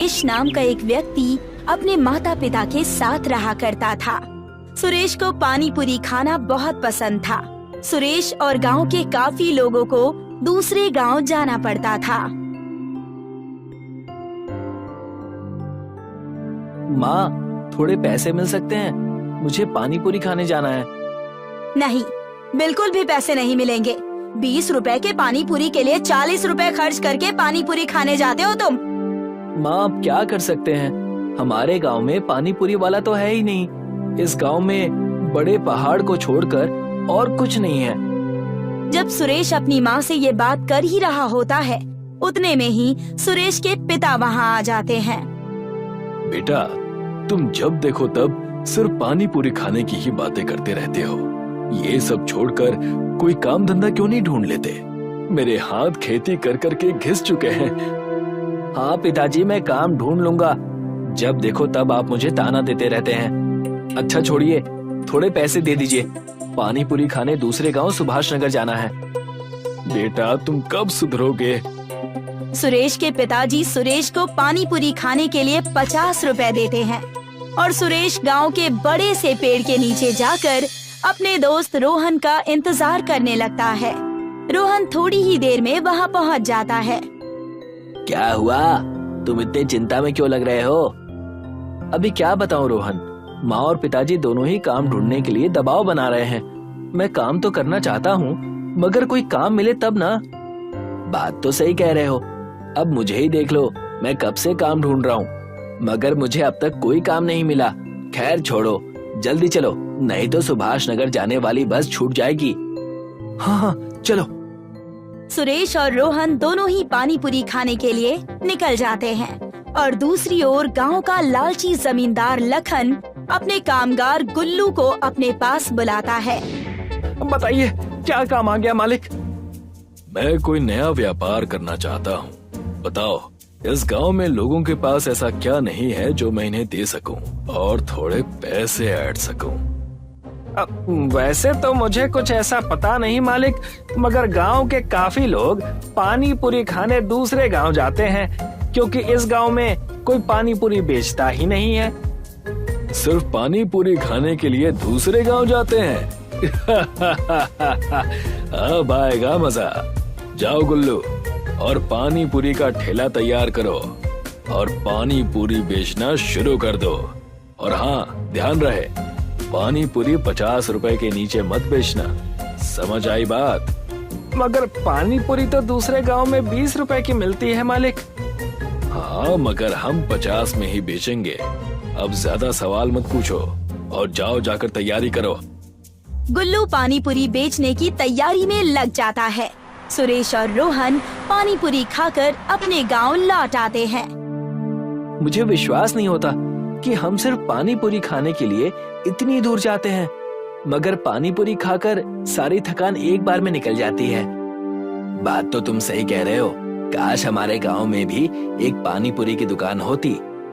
सुरेश नाम का एक व्यक्ति अपने माता पिता के साथ रहा करता था। सुरेश को पानी पूरी खाना बहुत पसंद था। सुरेश और गांव के काफी लोगों को दूसरे गांव जाना पड़ता था। माँ, थोड़े पैसे मिल सकते हैं? मुझे पानी पूरी खाने जाना है। नहीं, बिल्कुल भी पैसे नहीं मिलेंगे। 20 रुपए के पानी पूरी के लिए 40 रुपए खर्च करके पानी पूरी खाने जाते हो तुम। माँ, आप क्या कर सकते हैं? हमारे गांव में पानी पूरी वाला तो है ही नहीं। इस गांव में बड़े पहाड़ को छोड़कर और कुछ नहीं है। जब सुरेश अपनी माँ से ये बात कर ही रहा होता है, उतने में ही सुरेश के पिता वहाँ आ जाते हैं। बेटा, तुम जब देखो तब सिर्फ पानी पूरी खाने की ही बातें करते रहते हो। ये सब छोड़कर कोई काम धंधा क्यों नहीं ढूंढ लेते? मेरे हाथ खेती कर करके घिस चुके हैं। हाँ पिताजी, मैं काम ढूंढ लूंगा। जब देखो तब आप मुझे ताना देते रहते हैं। अच्छा छोड़िए, थोड़े पैसे दे दीजिए। पानी पूरी खाने दूसरे गांव सुभाष नगर जाना है। बेटा, तुम कब सुधरोगे? सुरेश के पिताजी सुरेश को पानी पूरी खाने के लिए 50 रुपए देते हैं और सुरेश गांव के बड़े से पेड़ के नीचे जाकर अपने दोस्त रोहन का इंतजार करने लगता है। रोहन थोड़ी ही देर में वहां पहुंच जाता है। क्या हुआ? तुम इतने चिंता में क्यों लग रहे हो? अभी क्या बताऊं रोहन, माँ और पिताजी दोनों ही काम ढूंढने के लिए दबाव बना रहे हैं। मैं काम तो करना चाहता हूँ, मगर कोई काम मिले तब ना। बात तो सही कह रहे हो। अब मुझे ही देख लो, मैं कब से काम ढूंढ रहा हूँ, मगर मुझे अब तक कोई काम नहीं मिला। खैर छोड़ो, जल्दी चलो, नहीं तो सुभाष नगर जाने वाली बस छूट जाएगी। हाँ, चलो। सुरेश और रोहन दोनों ही पानी पूरी खाने के लिए निकल जाते हैं और दूसरी ओर गांव का लालची जमींदार लखन अपने कामगार गुल्लू को अपने पास बुलाता है। बताइए, क्या काम आ गया मालिक? मैं कोई नया व्यापार करना चाहता हूँ। बताओ, इस गांव में लोगों के पास ऐसा क्या नहीं है जो मैं इन्हें दे सकूं और थोड़े पैसे ऐड सकूं? वैसे तो मुझे कुछ ऐसा पता नहीं मालिक, मगर गांव के काफी लोग पानी पूरी खाने दूसरे गांव जाते हैं, क्योंकि इस गांव में कोई पानी पूरी बेचता ही नहीं है। सिर्फ पानी पूरी खाने के लिए दूसरे गांव जाते हैं? अब आएगा मजा। जाओ गुल्लू, और पानी पूरी का ठेला तैयार करो और पानी पूरी बेचना शुरू कर दो। और हाँ, ध्यान रहे, पानी पूरी 50 रुपए के नीचे मत बेचना। समझ आई बात? मगर पानी पूरी तो दूसरे गांव में 20 रुपए की मिलती है मालिक। हाँ, मगर हम 50 में ही बेचेंगे। अब ज्यादा सवाल मत पूछो और जाओ, जाकर तैयारी करो। गुल्लू पानी पूरी बेचने की तैयारी में लग जाता है। सुरेश और रोहन पानी पूरी खाकर अपने गांव लौट आते हैं। मुझे विश्वास नहीं होता कि हम सिर्फ पानी पूरी खाने के लिए इतनी दूर जाते हैं, मगर पानी पूरी खाकर सारी थकान एक बार में निकल जाती है। बात तो तुम सही कह रहे हो। काश हमारे गांव में भी एक पानी पूरी की दुकान होती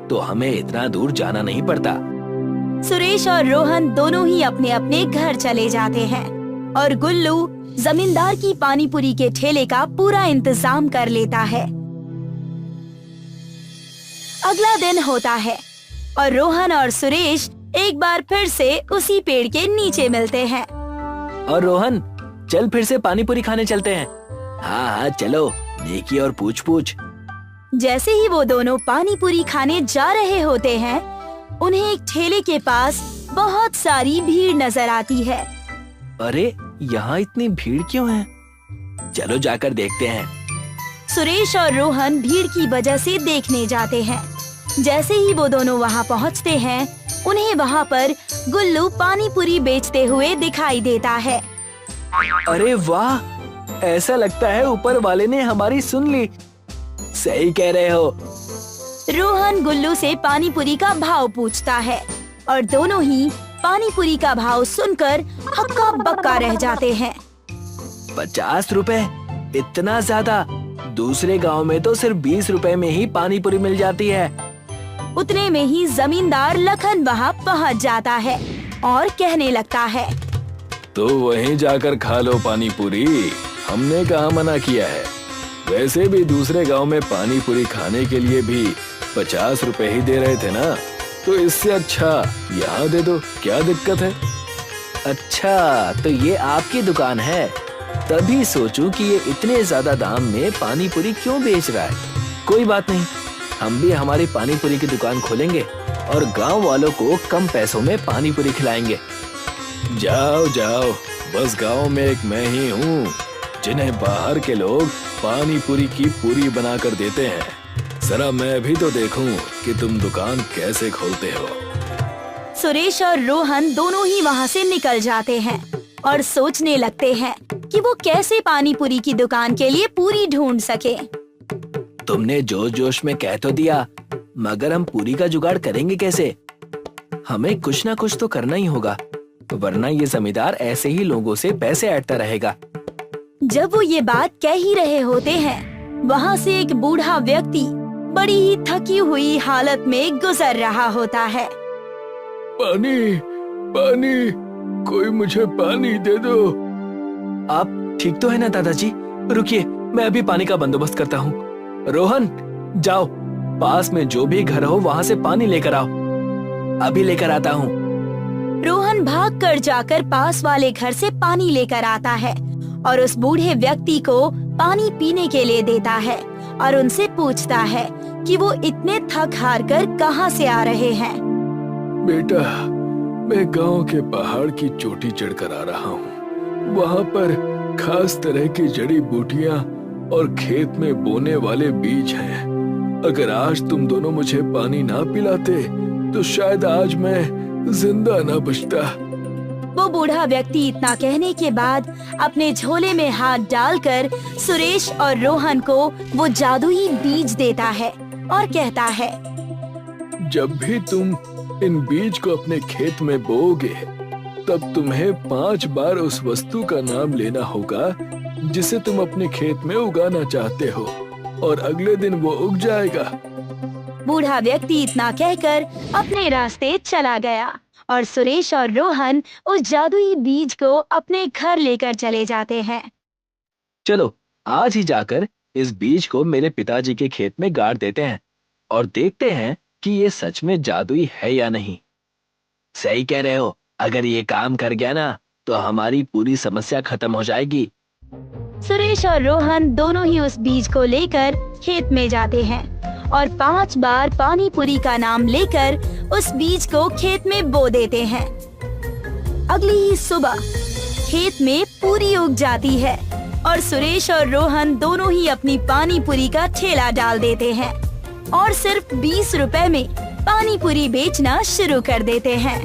तो हमें इतना दूर जाना नहीं पड़ता। सुरेश और रोहन दोनों ही अपने अपने घर चले जाते हैं और गुल्लू जमींदार की पानी पूरी के ठेले का पूरा इंतजाम कर लेता है। अगला दिन होता है और रोहन और सुरेश एक बार फिर से उसी पेड़ के नीचे मिलते हैं। और रोहन, चल फिर से पानी पूरी खाने चलते हैं। हाँ हाँ चलो, नेकी और पूछ पूछ। जैसे ही वो दोनों पानी पूरी खाने जा रहे होते हैं, उन्हें एक ठेले के पास बहुत सारी भीड़ नजर आती है। अरे, यहाँ इतनी भीड़ क्यों है? चलो जाकर देखते हैं। सुरेश और रोहन भीड़ की वजह से देखने जाते हैं। जैसे ही वो दोनों वहाँ पहुँचते हैं, उन्हें वहाँ पर गुल्लू पानी पूरी बेचते हुए दिखाई देता है। अरे वाह, ऐसा लगता है ऊपर वाले ने हमारी सुन ली। सही कह रहे हो। रोहन गुल्लू से पानी पूरी का भाव पूछता है और दोनों ही पानी पूरी का भाव सुनकर हक्का बक्का रह जाते हैं। 50 रुपए? इतना ज्यादा? दूसरे गांव में तो सिर्फ 20 रुपए में ही पानी पूरी मिल जाती है। उतने में ही जमींदार लखन वहाँ पहुँच जाता है और कहने लगता है, तो वहीं जाकर खा लो पानी पूरी, हमने कहाँ मना किया है। वैसे भी दूसरे गांव में पानी पूरी खाने के लिए भी 50 रुपए ही दे रहे थे ना, तो इससे अच्छा यहाँ दे दो, क्या दिक्कत है? अच्छा, तो ये आपकी दुकान है। तभी सोचूं कि ये इतने ज्यादा दाम में पानी पूरी क्यों बेच रहा है। कोई बात नहीं, हम भी हमारी पानी पूरी की दुकान खोलेंगे और गांव वालों को कम पैसों में पानी पूरी खिलाएंगे। जाओ जाओ, बस गांव में एक मैं ही हूँ जिन्हें बाहर के लोग पानी पूरी की पूरी बनाकर देते हैं। जरा मैं भी तो देखूं कि तुम दुकान कैसे खोलते हो। सुरेश और रोहन दोनों ही वहाँ से निकल जाते हैं और सोचने लगते हैं कि वो कैसे पानी पूरी की दुकान के लिए पूरी ढूंढ सके। तुमने जोश जोश में कह तो दिया, मगर हम पूरी का जुगाड़ करेंगे कैसे? हमें कुछ ना कुछ तो करना ही होगा, वरना ये जमींदार ऐसे ही लोगों से पैसे ऐंठता रहेगा। जब वो ये बात कह ही रहे होते हैं, वहाँ से एक बूढ़ा व्यक्ति बड़ी ही थकी हुई हालत में गुजर रहा होता है। पानी, पानी, कोई मुझे पानी दे दो। आप ठीक तो है ना दादाजी? रुकिए, मैं अभी पानी का बंदोबस्त करता हूँ। रोहन, जाओ पास में जो भी घर हो वहाँ से पानी लेकर आओ। अभी लेकर आता हूँ। रोहन भागकर जाकर पास वाले घर से पानी लेकर आता है और उस बूढ़े व्यक्ति को पानी पीने के लिए देता है और उनसे पूछता है कि वो इतने थक हार कर कहाँ से आ रहे हैं। बेटा, मैं गांव के पहाड़ की चोटी चढ़कर आ रहा हूँ। वहाँ पर खास तरह की जड़ी बूटियाँ और खेत में बोने वाले बीज हैं। अगर आज तुम दोनों मुझे पानी ना पिलाते तो शायद आज मैं जिंदा ना बचता। वो बूढ़ा व्यक्ति इतना कहने के बाद अपने झोले में हाथ डालकर सुरेश और रोहन को वो जादुई बीज देता है और कहता है, जब भी तुम इन बीज को अपने खेत में बोओगे, तब तुम्हें 5 बार उस वस्तु का नाम लेना होगा जिसे तुम अपने खेत में उगाना चाहते हो, और अगले दिन वो उग जाएगा। बूढ़ा व्यक्ति इतना कहकर अपने रास्ते चला गया और सुरेश और रोहन उस जादुई बीज को अपने घर लेकर चले जाते हैं। चलो आज ही जाकर इस बीज को मेरे पिताजी के खेत में गाड़ देते हैं और देखते हैं कि ये सच में जादुई है या नहीं। सही कह रहे हो, अगर ये काम कर गया ना तो हमारी पूरी समस्या खत्म हो जाएगी। सुरेश और रोहन दोनों ही उस बीज को लेकर खेत में जाते हैं और 5 बार पानी पूरी का नाम लेकर उस बीज को खेत में बो देते हैं। अगली ही सुबह खेत में पूरी उग जाती है और सुरेश और रोहन दोनों ही अपनी पानी पूरी का ठेला डाल देते हैं और सिर्फ 20 रुपए में पानी पूरी बेचना शुरू कर देते हैं।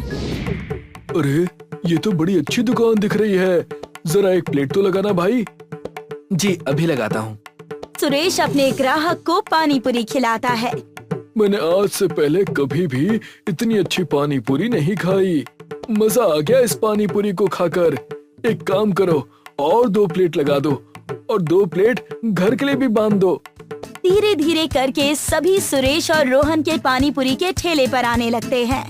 अरे, ये तो बड़ी अच्छी दुकान दिख रही है। जरा एक प्लेट तो लगाना भाई। जी अभी लगाता हूँ। सुरेश अपने ग्राहक को पानी पूरी खिलाता है। मैंने आज से पहले कभी भी इतनी अच्छी पानी पूरी नहीं खाई। मजा आ गया इस पानी पूरी को खाकर। एक काम करो, और 2 प्लेट लगा दो और 2 प्लेट घर के लिए भी बांध दो। धीरे धीरे करके सभी सुरेश और रोहन के पानी पूरी के ठेले पर आने लगते हैं।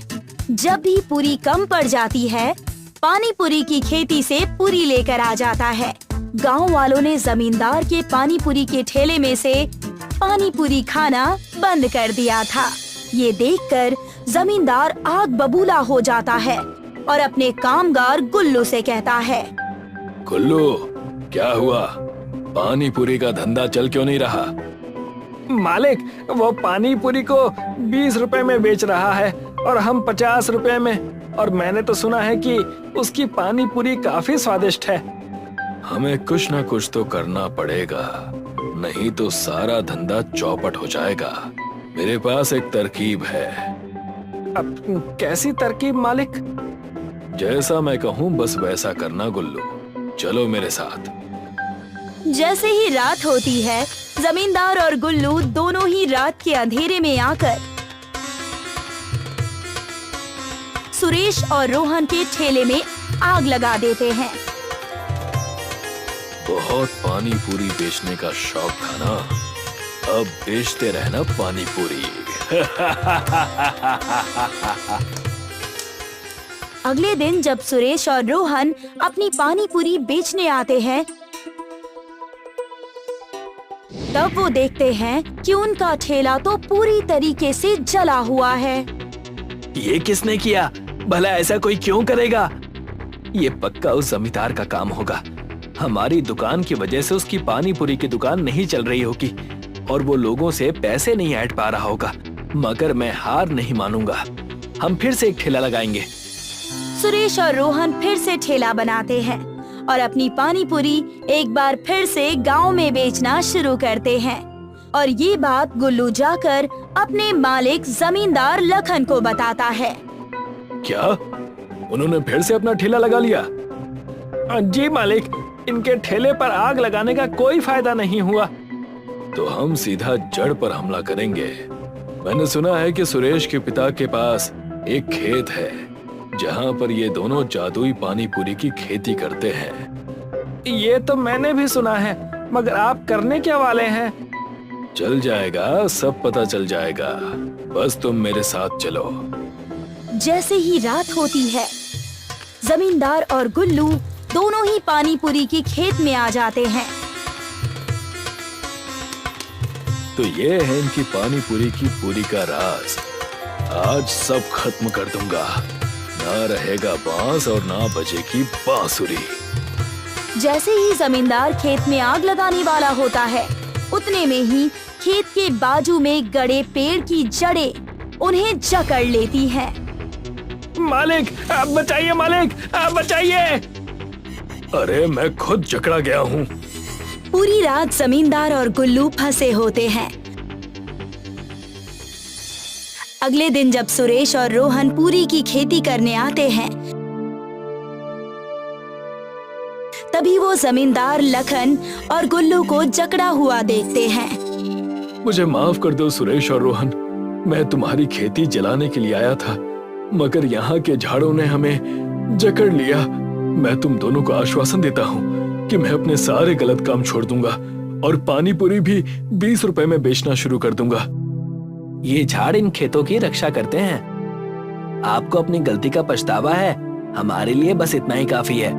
जब भी पूरी कम पड़ जाती है, पानी पूरी की खेती से पूरी लेकर आ जाता है। गांव वालों ने जमींदार के पानी पूरी के ठेले में से पानी पूरी खाना बंद कर दिया था। ये देखकर जमींदार आग बबूला हो जाता है और अपने कामगार गुल्लू से कहता है, गुल्लू, क्या हुआ? पानी पूरी का धंधा चल क्यों नहीं रहा? मालिक, वो पानी पूरी को 20 रुपए में बेच रहा है और हम 50 रुपए में, और मैंने तो सुना है कि उसकी पानी पूरी काफी स्वादिष्ट है। हमें कुछ ना कुछ तो करना पड़ेगा, नहीं तो सारा धंधा चौपट हो जाएगा। मेरे पास एक तरकीब है। अब कैसी तरकीब मालिक? जैसा मैं कहूँ बस वैसा करना गुल्लू। चलो मेरे साथ। जैसे ही रात होती है, जमींदार और गुल्लू दोनों ही रात के अंधेरे में आकर सुरेश और रोहन के ठेले में आग लगा देते हैं। बहुत पानी पूरी बेचने का शौक था ना, अब बेचते रहना पानी पूरी। अगले दिन जब सुरेश और रोहन अपनी पानी पूरी बेचने आते हैं, तब वो देखते हैं कि उनका ठेला तो पूरी तरीके से जला हुआ है। ये किसने किया? भला ऐसा कोई क्यों करेगा? ये पक्का उस जमींदार का काम होगा। हमारी दुकान की वजह से उसकी पानी पूरी की दुकान नहीं चल रही होगी और वो लोगों से पैसे नहीं ऐंठ पा रहा होगा। मगर मैं हार नहीं मानूंगा। हम फिर से एक ठेला लगाएंगे। सुरेश और रोहन फिर से ठेला बनाते हैं और अपनी पानी पूरी एक बार फिर से गांव में बेचना शुरू करते हैं। और ये बात गुल्लू जाकर अपने मालिक जमींदार लखन को बताता है। क्या उन्होंने फिर से अपना ठेला लगा लिया? जी मालिक, इनके ठेले पर आग लगाने का कोई फायदा नहीं हुआ। तो हम सीधा जड़ पर हमला करेंगे। मैंने सुना है कि सुरेश के पिता के पास एक खेत है जहाँ पर ये दोनों जादुई पानी पूरी की खेती करते हैं। ये तो मैंने भी सुना है, मगर आप करने क्या वाले हैं? चल जाएगा, सब पता चल जाएगा। बस तुम मेरे साथ चलो। जैसे ही रात होती है, जमींदार और गुल्लू दोनों ही पानी पूरी की खेत में आ जाते हैं। तो ये है इनकी पानी पूरी की पूरी का राज। आज सब खत्म कर दूंगा। ना रहेगा बांस और ना बचेगी बांसुरी। जैसे ही जमींदार खेत में आग लगाने वाला होता है, उतने में ही खेत के बाजू में गड़े पेड़ की जड़ें उन्हें जकड़ लेती हैं। मालिक, आप बचाइए! मालिक, आप बचाइए! अरे मैं खुद जकड़ा गया हूँ। पूरी रात जमींदार और गुल्लू फंसे होते हैं। अगले दिन जब सुरेश और रोहन पूरी की खेती करने आते हैं, तभी वो जमींदार लखन और गुल्लू को जकड़ा हुआ देखते हैं। मुझे माफ कर दो सुरेश और रोहन। मैं तुम्हारी खेती जलाने के लिए आया था, मगर यहाँ के झाड़ों ने हमें जकड़ लिया। मैं तुम दोनों को आश्वासन देता हूँ कि मैं अपने सारे गलत काम छोड़ दूंगा और पानी पूरी भी 20 रुपए में बेचना शुरू कर दूंगा। ये झाड़ इन खेतों की रक्षा करते हैं। आपको अपनी गलती का पछतावा है। हमारे लिए बस इतना ही काफी है।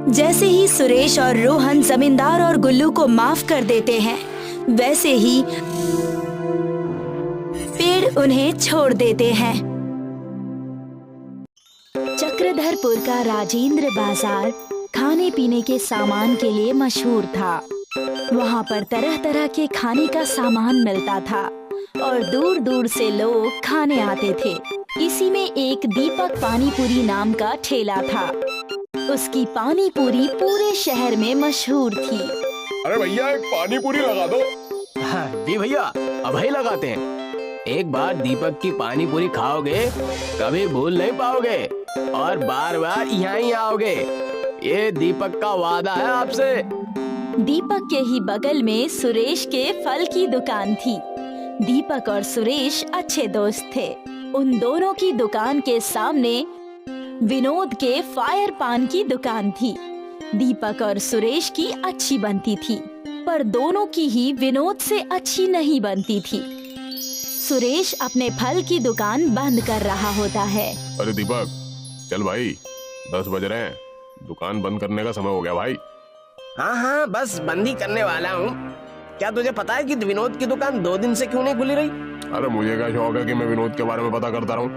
जैसे ही सुरेश और रोहन जमींदार और गुल्लू को माफ कर देते हैं, वैसे ही पेड़ उन्हें छोड़ देते हैं। चक्रधरपुर का राजेंद्र बाजार खाने पीने के सामान के लिए मशहूर था। वहाँ पर तरह तरह के खाने का सामान मिलता था और दूर दूर से लोग खाने आते थे। इसी में एक दीपक पानी पूरी नाम का ठेला था। उसकी पानी पूरी पूरे शहर में मशहूर थी। अरे भैया, एक पानी पूरी लगा दो। हाँ जी भैया, अब ही लगाते हैं। एक बार दीपक की पानी पूरी खाओगे कभी भूल नहीं पाओगे और बार बार यहाँ ही आओगे। ये दीपक का वादा है आपसे। दीपक के ही बगल में सुरेश के फल की दुकान थी। दीपक और सुरेश अच्छे दोस्त थे। उन दोनों की दुकान के सामने विनोद के फायर पान की दुकान थी। दीपक और सुरेश की अच्छी बनती थी, पर दोनों की ही विनोद से अच्छी नहीं बनती थी। सुरेश अपने फल की दुकान बंद कर रहा होता है। अरे दीपक, चल भाई, 10 बज रहे हैं। दुकान बंद करने का समय हो गया भाई। हाँ हाँ, बस बंद ही करने वाला हूँ। क्या तुझे पता है कि विनोद की दुकान 2 दिन से क्यों नहीं खुली रही? अरे मुझे क्या शौक है कि मैं विनोद के बारे में पता करता रहूं?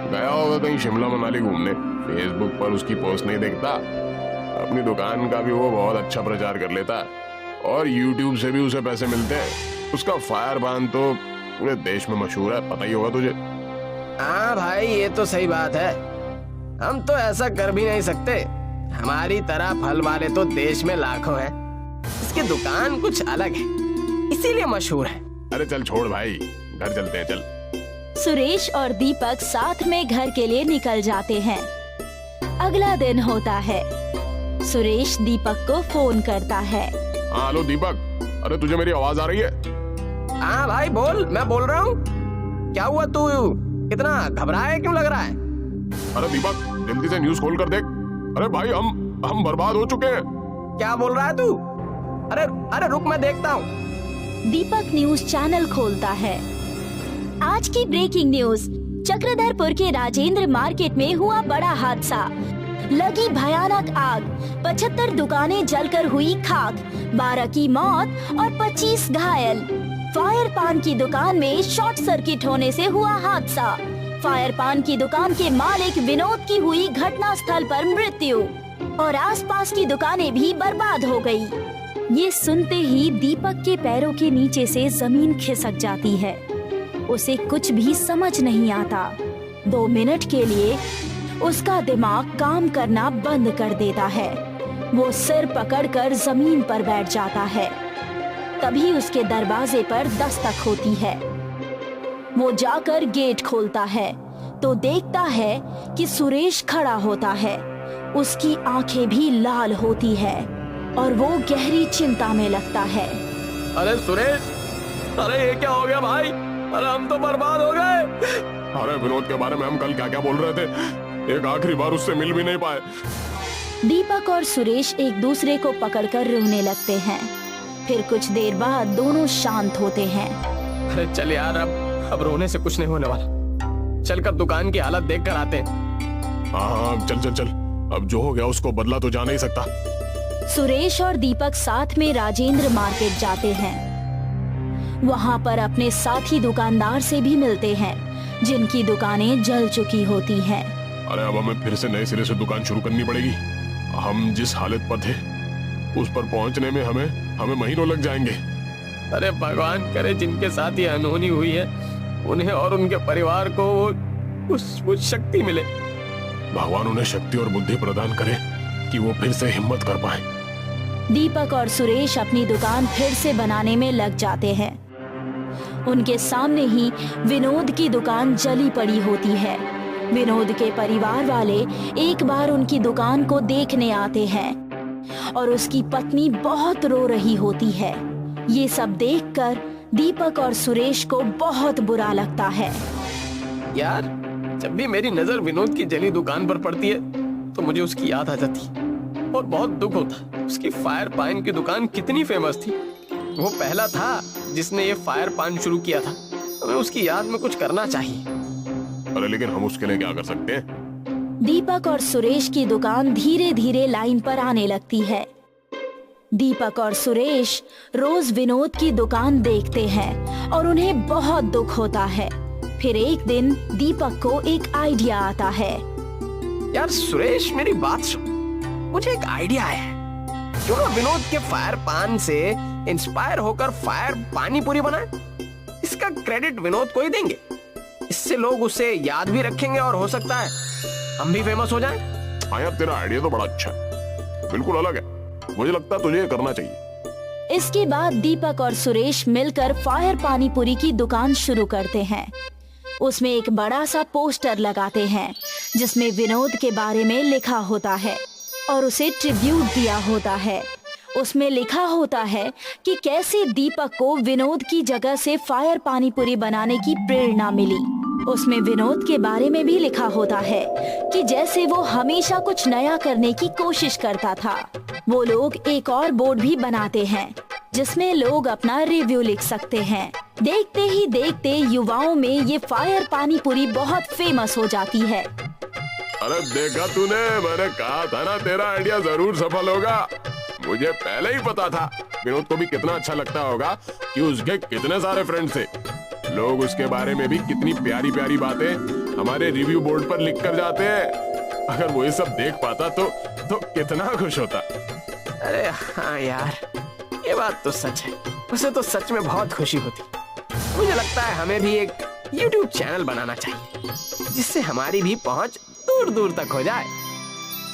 गया होगा कहीं शिमला मनाली घूमने। फेसबुक पर उसकी पोस्ट नहीं देखता। अपनी दुकान का भी वो बहुत अच्छा प्रचार कर लेता और यूट्यूब से भी उसे पैसे मिलते हैं। उसका फायर पान तो पूरे देश में मशहूर है, पता ही होगा तुझे। हाँ भाई, ये तो सही बात है। हम तो ऐसा कर भी नहीं सकते। हमारी तरह फल वाले तो देश में लाखों हैं। इसकी दुकान कुछ अलग है, इसीलिए मशहूर है। अरे चल छोड़ भाई, घर चलते हैं, चल। सुरेश और दीपक साथ में घर के लिए निकल जाते हैं। अगला दिन होता है। सुरेश दीपक को फोन करता है। हाँ हेलो दीपक, अरे तुझे मेरी आवाज आ रही है? हाँ भाई बोल, मैं बोल रहा हूँ। क्या हुआ, तू इतना घबराया क्यों लग रहा है? अरे दीपक, जल्दी से न्यूज़ खोल कर देख। अरे भाई, हम बर्बाद हो चुके हैं। क्या बोल रहा है तू? अरे रुक, मैं देखता हूँ। दीपक न्यूज चैनल खोलता है। आज की ब्रेकिंग न्यूज। चक्रधरपुर के राजेंद्र मार्केट में हुआ बड़ा हादसा। लगी भयानक आग, 75 दुकानें जलकर हुई खाक, 12 की मौत और 25 घायल। फायर पान की दुकान में शॉर्ट सर्किट होने से हुआ हादसा। फायर पान की दुकान के मालिक विनोद की हुई घटना स्थल पर मृत्यु और आसपास की दुकानें भी बर्बाद हो गई। ये सुनते ही दीपक के पैरों के नीचे से जमीन खिसक जाती है। उसे कुछ भी समझ नहीं आता। 2 मिनट के लिए उसका दिमाग काम करना बंद कर देता है। वो सिर पकड़कर जमीन पर बैठ जाता है। तभी उसके दरवाजे पर दस्तक होती है। वो जाकर गेट खोलता है तो देखता है कि सुरेश खड़ा होता है। उसकी आंखें भी लाल होती है और वो गहरी चिंता में लगता है। अरे सुरेश, अरे ये क्या हो गया भाई? अरे हम तो बर्बाद हो गए। अरे विनोद के बारे में हम कल क्या क्या बोल रहे थे, एक आखिरी बार उससे मिल भी नहीं पाए। दीपक और सुरेश एक दूसरे को पकड़कर रोने लगते हैं। फिर कुछ देर बाद दोनों शांत होते हैं। अरे चल यार, अब रोने से कुछ नहीं होने वाला। चलकर दुकान की हालत देख कर आते हैं। हाँ चल चल चल, अब जो हो गया उसको बदला तो जा नहीं सकता। सुरेश और दीपक साथ में राजेंद्र मार्केट जाते हैं। वहाँ पर अपने साथी दुकानदार से भी मिलते हैं जिनकी दुकानें जल चुकी होती हैं। अरे अब हमें फिर से नए सिरे से दुकान शुरू करनी पड़ेगी। हम जिस हालत पर थे उस पर पहुंचने में हमें महीनों लग जाएंगे। अरे भगवान करे जिनके साथ ये अनहोनी हुई है उन्हें और उनके परिवार को कुछ शक्ति मिले। भगवान उन्हें शक्ति और बुद्धि प्रदान करे कि वो फिर से हिम्मत कर पाए। दीपक और सुरेश अपनी दुकान फिर से बनाने में लग जाते हैं। उनके सामने ही विनोद की दुकान जली पड़ी होती है। विनोद के परिवार वाले एक बार उनकी दुकान को देखने आते हैं और उसकी पत्नी बहुत रो रही होती है। ये सब देखकर दीपक और सुरेश को बहुत बुरा लगता है। यार, जब भी मेरी नजर विनोद की जली दुकान पर पड़ती है तो मुझे उसकी याद आ जाती और बहुत दुख होता। उसकी फायर पान की दुकान कितनी फेमस थी। वो पहला था जिसने ये फायर पान शुरू किया था। हमें उसकी याद में कुछ करना चाहिए। अरे लेकिन हम उसके लिए क्या कर सकते हैं? दीपक और सुरेश की दुकान धीरे धीरे लाइन पर आने लगती है। दीपक और सुरेश रोज विनोद की दुकान देखते हैं और उन्हें बहुत दुख होता है। फिर एक दिन दीपक को एक आइडिया आता है। यार सुरेश, मेरी बात सुन। मुझे एक आइडिया है। क्यों ना विनोद के फायर पान से इंस्पायर होकर फायर पानी पूरी बनाए। इसका क्रेडिट विनोद को ही देंगे। इससे लोग उसे याद भी रखेंगे और हो सकता है हम भी फेमस हो जाएं। हाँ यार, तेरा आइडिया तो बड़ा अच्छा है, बिल्कुल अलग है। मुझे लगता है तुझे ये करना चाहिए। इसके बाद दीपक और सुरेश मिलकर फायर पानी पूरी की दुकान शुरू करते हैं। उसमें एक बड़ा सा पोस्टर लगाते हैं जिसमें विनोद के बारे में लिखा होता है और उसे ट्रिब्यूट दिया होता है। उसमें लिखा होता है कि कैसे दीपक को विनोद की जगह से फायर पानी पूरी बनाने की प्रेरणा मिली। उसमें विनोद के बारे में भी लिखा होता है कि जैसे वो हमेशा कुछ नया करने की कोशिश करता था। वो लोग एक और बोर्ड भी बनाते हैं जिसमें लोग अपना रिव्यू लिख सकते हैं। देखते ही देखते युवाओं में ये फायर पानी पूरी बहुत फेमस हो जाती है। अरे देखा तूने, मैंने कहा था ना तेरा आइडिया जरूर सफल होगा। मुझे पहले ही पता था। विनोद को भी कितना अच्छा लगता होगा कि उसके कितने सारे फ्रेंड्स थे। लोग उसके बारे में भी कितनी प्यारी प्यारी बातें हमारे रिव्यू बोर्ड पर लिख कर जाते हैं। अगर वो ये सब देख पाता तो कितना खुश होता। अरे हाँ यार, ये बात तो सच है। उसे तो सच में बहुत खुशी होती। मुझे लगता है हमें भी एक YouTube चैनल बनाना चाहिए जिससे हमारी भी पहुंच दूर दूर तक हो जाए।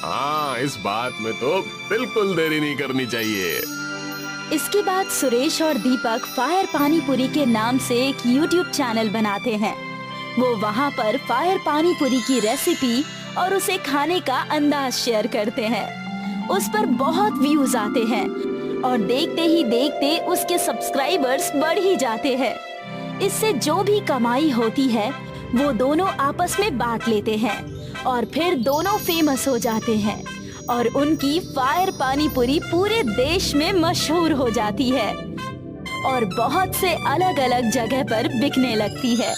हाँ, इस बात में तो बिल्कुल देरी नहीं करनी चाहिए। इसके बाद सुरेश और दीपक फायर पानी पूरी के नाम से एक YouTube चैनल बनाते हैं। वो वहाँ पर फायर पानी पूरी की रेसिपी और उसे खाने का अंदाज शेयर करते हैं। उस पर बहुत व्यूज आते हैं और देखते ही देखते उसके सब्सक्राइबर्स बढ़ ही जाते हैं। इससे जो भी कमाई होती है वो दोनों आपस में बांट लेते हैं और फिर दोनों फेमस हो जाते हैं और उनकी फायर पानी पूरी पूरे देश में मशहूर हो जाती है और बहुत से अलग अलग जगह पर बिकने लगती है।